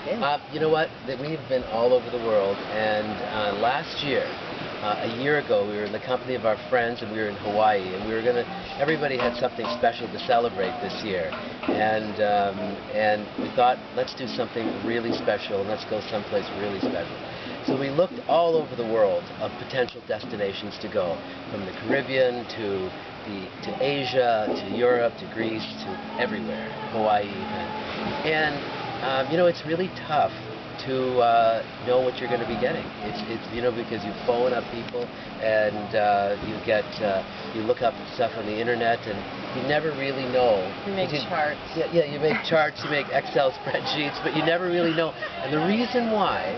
You know what? We've been all over the world, and last year, a year ago, we were in the company of our friends, and we were in Hawaii, and we were everybody had something special to celebrate this year, and we thought, let's do something really special, and let's go someplace really special. So we looked all over the world of potential destinations to go, from the Caribbean to Asia, to Europe, to Greece, to everywhere, Hawaii even. And you know, it's really tough to know what you're going to be getting. It's you know, because you phone up people and you look up stuff on the internet, and you never really know. You make charts. Yeah, you make charts, you make Excel spreadsheets, but you never really know. And the reason why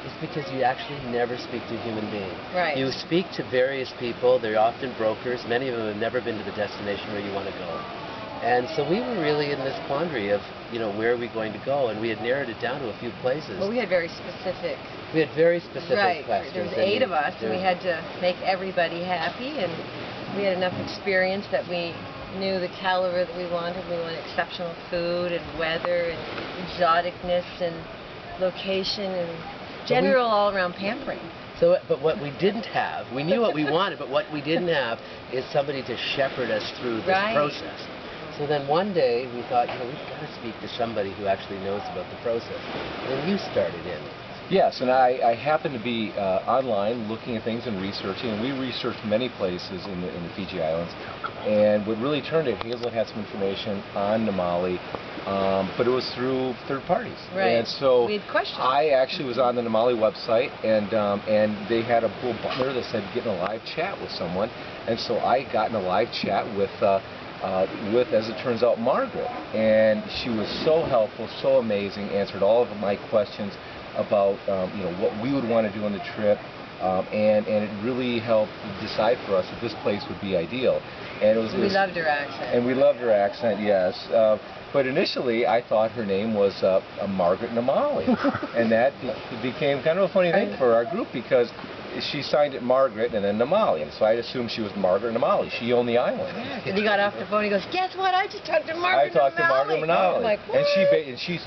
is because you actually never speak to a human being. Right. You speak to various people. They're often brokers. Many of them have never been to the destination where you want to go. And so we were really in this quandary of, you know, where are we going to go? And we had narrowed it down to a few places. Well, we had very specific. We had very specific right. questions. There was 8 of us, and we had to make everybody happy, and we had enough experience that we knew the caliber that we wanted. We wanted exceptional food and weather and exoticness and location and general all-around pampering. So, but what we didn't have, we knew what we wanted, but what we didn't have is somebody to shepherd us through this process. So then one day we thought, you know, we've got to speak to somebody who actually knows about the process. And you started in. Yes, and I happened to be online looking at things and researching, and we researched many places in the Fiji Islands. And what really turned it, Hazel had some information on Namale, but it was through third parties. Right. And so we had questions. I actually was on the Namale website, and they had a little button there that said get in a live chat with someone. And so I got in a live chat with, as it turns out, Margaret. And she was so helpful, so amazing, answered all of my questions about you know, what we would want to do on the trip, and it really helped decide for us that this place would be ideal. And it was. We loved her accent. And we loved her accent, yes. But initially, I thought her name was Margaret Namale, and that became kind of a funny thing for our group because she signed it Margaret and then Namale, and so I assumed she was Margaret Namale. She owned the island. Yes. And he got off the phone. He goes, "Guess what? I just talked to Margaret Namale." I talked to Margaret Namale, like, and she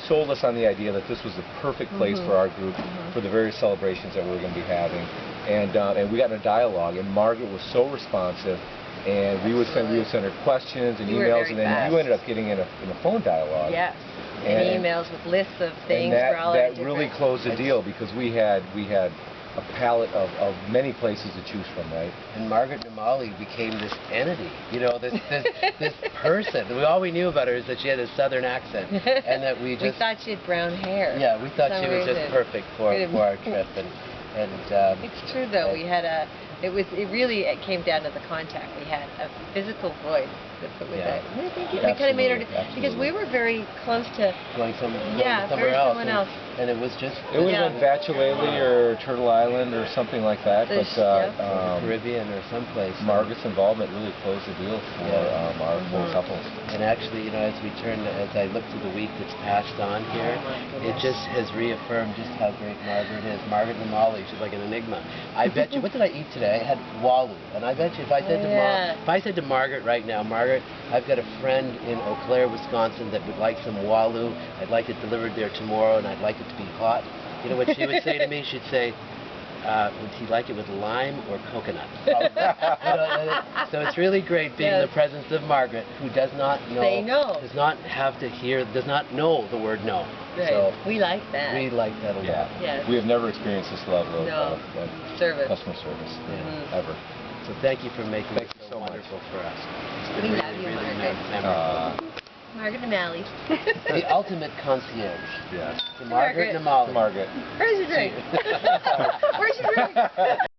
sold us on the idea that this was the perfect place for our group for the various celebrations that we were going to be having, and we got in a dialogue, and Margaret was so responsive. And we would send her questions and emails, and then you ended up getting in a phone dialogue. Yes, and emails with lists of things for all that really closed the deal because we had a palette of many places to choose from, right? And Margaret Namale became this entity, you know, this person. All we knew about her is that she had a southern accent, and that we thought she had brown hair. Yeah, we thought she was just perfect for our trip, and it's true though. We had it came down to the contact. We had a physical voice that put with it. We kind of made her because we were very close to going somewhere else. Someone else. And it was just it would have been Bachelele or Turtle Island or something like that, but Caribbean or someplace. Margaret's involvement really closed the deal for our 4 couples. And actually, you know, as I look through the week that's passed on here, it just has reaffirmed just how great Margaret is. Margaret Namale, she's like an enigma. I bet you, what did I eat today? I had walu, and I bet you if I said to Margaret right now, Margaret, I've got a friend in Eau Claire, Wisconsin that would like some walu. I'd like it delivered there tomorrow, and I'd like it to be hot. You know what she would say to me? She'd say, would he like it with lime or coconut? So it's really great being in the presence of Margaret, who does not know, does not have to hear, does not know the word no. Right. So we like that. We like that a lot. Yes. We have never experienced this level of service, customer service, ever. So thank you for making it so wonderful for us. It's been really memorable. Margaret Namale. The ultimate concierge. Yes. To Margaret Namale. Margaret. Where's your drink? Where's your drink?